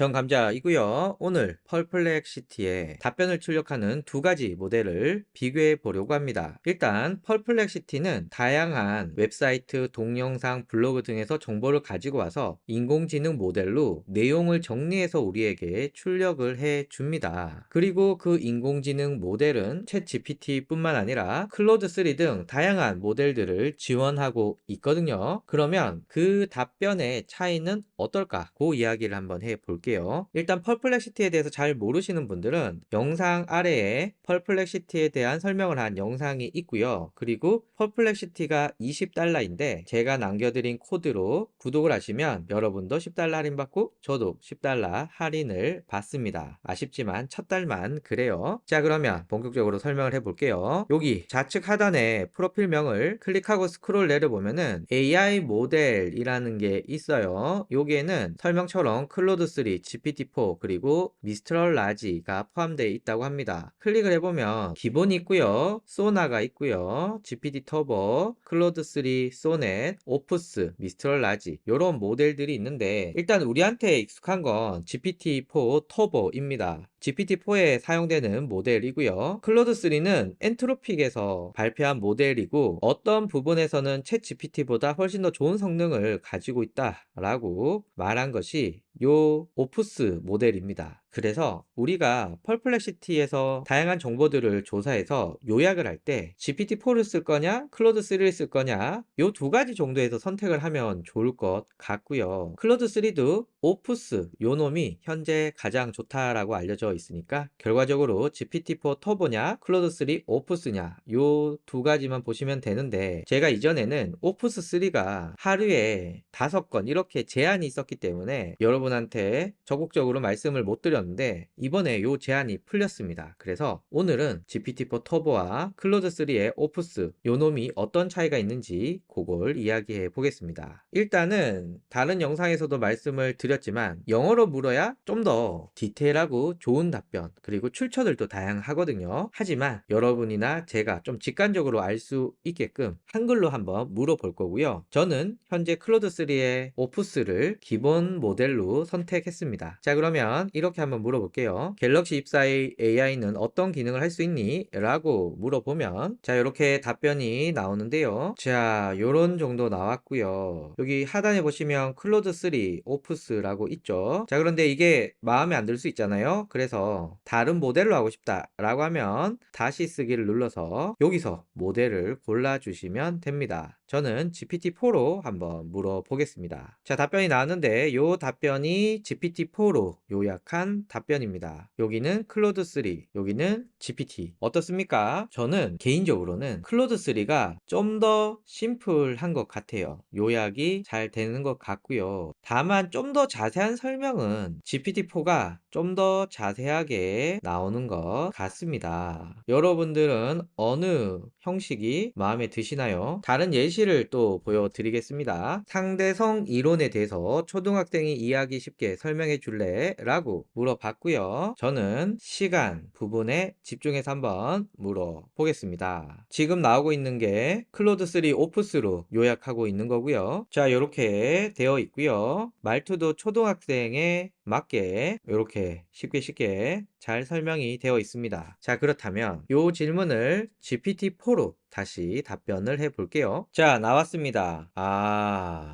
정감자이고요. 오늘 펄플렉시티의 답변을 출력하는 두 가지 모델을 비교해 보려고 합니다. 일단 펄플렉시티는 다양한 웹사이트, 동영상, 블로그 등에서 정보를 가지고 와서 인공지능 모델로 내용을 정리해서 우리에게 출력을 해 줍니다. 그리고 그 인공지능 모델은 챗 GPT 뿐만 아니라 클로드3 등 다양한 모델들을 지원하고 있거든요. 그러면 그 답변의 차이는 어떨까? 그 이야기를 한번 해 볼게요. 일단 펄플렉시티에 대해서 잘 모르시는 분들은 영상 아래에 펄플렉시티에 대한 설명을 한 영상이 있고요. 그리고 펄플렉시티가 $20인데 제가 남겨드린 코드로 구독을 하시면 여러분도 $10 할인 받고 저도 $10 할인을 받습니다. 아쉽지만 첫 달만 그래요. 자, 그러면 본격적으로 설명을 해 볼게요. 여기 좌측 하단에 프로필명을 클릭하고 스크롤 내려보면은 AI 모델이라는 게 있어요. 여기에는 설명처럼 클로드3, GPT-4 그리고 미스트럴 라지가 포함되어 있다고 합니다. 클릭을 해보면 기본이 있고요, 소나가 있고요, GPT 터보, 클로드3, 소넷, 오프스, 미스트럴 라지 이런 모델들이 있는데 일단 우리한테 익숙한 건 GPT-4 터보입니다. GPT-4에 사용되는 모델이고요. 클로드3는 엔트로픽에서 발표한 모델이고 어떤 부분에서는 챗 GPT보다 훨씬 더 좋은 성능을 가지고 있다라고 말한 것이 요 오프스 모델입니다. 그래서 우리가 펄플렉시티에서 다양한 정보들을 조사해서 요약을 할 때 GPT-4를 쓸 거냐 클로드3를 쓸 거냐 요 두 가지 정도에서 선택을 하면 좋을 것 같고요. 클로드3도 오프스 요 놈이 현재 가장 좋다라고 알려져 있으니까 결과적으로 GPT-4 터보냐 클로드3 오프스냐 요 두 가지만 보시면 되는데 제가 이전에는 오프스3가 하루에 5건 이렇게 제한이 있었기 때문에 여러분한테 적극적으로 말씀을 못 드렸는데 이번에 요 제한이 풀렸습니다. 그래서 오늘은 GPT-4 터보와 클로드3의 오프스 요 놈이 어떤 차이가 있는지 그걸 이야기해 보겠습니다. 일단은 다른 영상에서도 말씀을 드렸지만 영어로 물어야 좀 더 디테일하고 좋은 답변 그리고 출처들도 다양하거든요. 하지만 여러분이나 제가 좀 직관적으로 알 수 있게끔 한글로 한번 물어볼 거고요. 저는 현재 클로드3의 오프스를 기본 모델로 선택했습니다. 자, 그러면 이렇게 한번 물어볼게요. 갤럭시 24의 AI는 어떤 기능을 할 수 있니? 라고 물어보면 자, 이렇게 답변이 나오는데요. 자, 요런 정도 나왔고요. 여기 하단에 보시면 클로드3 오프스라고 있죠. 자, 그런데 이게 마음에 안 들 수 있잖아요. 그래서 다른 모델로 하고 싶다 라고 하면 다시 쓰기를 눌러서 여기서 모델을 골라주시면 됩니다. 저는 GPT-4로 한번 물어보겠습니다. 자, 답변이 나왔는데 요 답변이 GPT-4로 요약한 답변입니다. 여기는 클로드3, 여기는 GPT. 어떻습니까? 저는 개인적으로는 클로드3가 좀 더 심플한 것 같아요. 요약이 잘 되는 것 같고요. 다만 좀 더 자세한 설명은 GPT-4가 좀 더 자세하게 나오는 것 같습니다. 여러분들은 어느 형식이 마음에 드시나요? 다른 예시를 또 보여드리겠습니다. 상대성 이론에 대해서 초등학생이 이해하기 쉽게 설명해 줄래? 라고 물어봤고요. 저는 시간 부분에 집중해서 한번 물어보겠습니다. 지금 나오고 있는 게 클로드3 오프스로 요약하고 있는 거고요. 자, 이렇게 되어 있고요. 말투도 초등학생에 맞게 이렇게 쉽게 잘 설명이 되어 있습니다. 자, 그렇다면 이 질문을 GPT-4로 다시 답변을 해 볼게요. 자, 나왔습니다.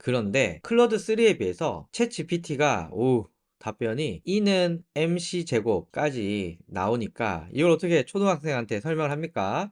그런데 클로드3에 비해서 챗 GPT가 답변이 E는 MC 제곱까지 나오니까 이걸 어떻게 초등학생한테 설명을 합니까?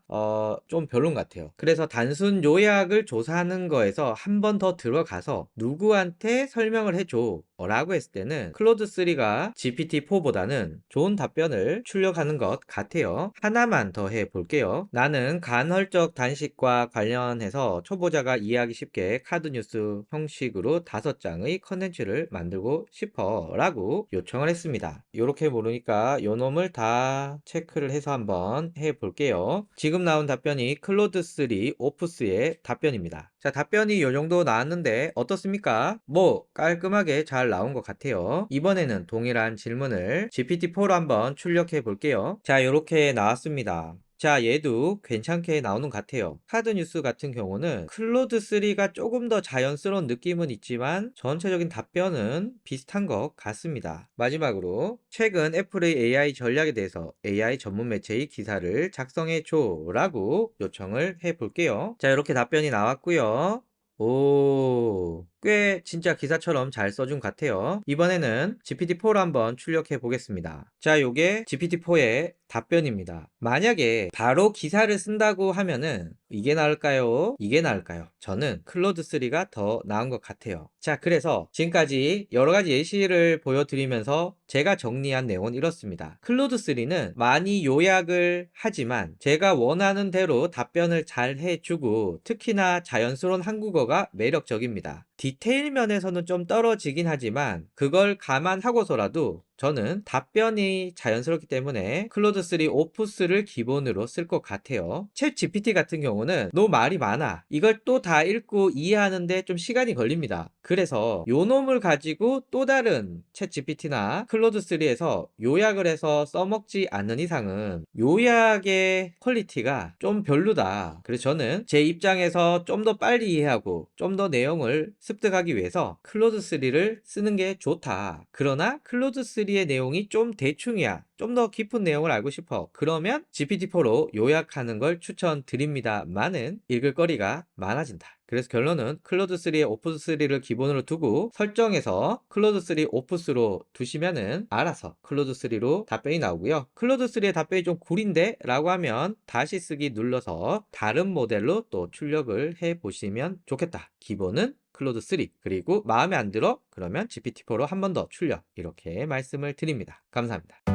좀 별론 같아요. 그래서 단순 요약을 조사하는 거에서 한 번 더 들어가서 누구한테 설명을 해줘 라고 했을 때는 클로드3가 GPT-4보다는 좋은 답변을 출력하는 것 같아요. 하나만 더 해볼게요. 나는 간헐적 단식과 관련해서 초보자가 이해하기 쉽게 카드뉴스 형식으로 5장의 컨텐츠를 만들고 싶어 라고 요청을 했습니다. 이렇게 모르니까 요놈을 다 체크를 해서 한번 해볼게요. 지금 나온 답변이 클로드3 오프스의 답변입니다. 자, 답변이 요 정도 나왔는데 어떻습니까? 뭐 깔끔하게 잘 나온 것 같아요. 이번에는 동일한 질문을 GPT-4로 한번 출력해 볼게요. 자, 이렇게 나왔습니다. 자, 얘도 괜찮게 나오는 것 같아요. 카드 뉴스 같은 경우는 클로드 3가 조금 더 자연스러운 느낌은 있지만 전체적인 답변은 비슷한 것 같습니다. 마지막으로 최근 애플의 AI 전략에 대해서 AI 전문 매체의 기사를 작성해 줘라고 요청을 해 볼게요. 자, 이렇게 답변이 나왔고요. 오, 꽤 진짜 기사처럼 잘 써준 것 같아요. 이번에는 GPT-4로 한번 출력해 보겠습니다. 자, 요게 GPT-4의 답변입니다. 만약에 바로 기사를 쓴다고 하면은 이게 나을까요? 이게 나을까요? 저는 클로드3가 더 나은 것 같아요. 자, 그래서 지금까지 여러 가지 예시를 보여드리면서 제가 정리한 내용은 이렇습니다. 클로드3는 많이 요약을 하지만 제가 원하는 대로 답변을 잘 해주고 특히나 자연스러운 한국어가 매력적입니다. 디테일 면에서는 좀 떨어지긴 하지만 그걸 감안하고서라도 저는 답변이 자연스럽기 때문에 클로드3 오프스를 기본으로 쓸 것 같아요. 챗 GPT 같은 경우는 너무 말이 많아. 이걸 또 다 읽고 이해하는데 좀 시간이 걸립니다. 그래서 요 놈을 가지고 또 다른 챗 GPT나 클로드3에서 요약을 해서 써먹지 않는 이상은 요약의 퀄리티가 좀 별로다. 그래서 저는 제 입장에서 좀 더 빨리 이해하고 좀 더 내용을 습득하기 위해서 클로드3를 쓰는 게 좋다. 그러나 클로드3의 내용이 좀 대충이야. 좀 더 깊은 내용을 알고 싶어. 그러면 GPT-4로 요약하는 걸 추천드립니다만은 읽을 거리가 많아진다. 그래서 결론은 클로드3의 오프스3를 기본으로 두고 설정해서 클로드3 오프스로 두시면은 알아서 클로드3로 답변이 나오고요. 클로드3의 답변이 좀 구린데? 라고 하면 다시 쓰기 눌러서 다른 모델로 또 출력을 해 보시면 좋겠다. 기본은 클로드3 그리고 마음에 안 들어? 그러면 GPT-4로 한 번 더 출력 이렇게 말씀을 드립니다. 감사합니다.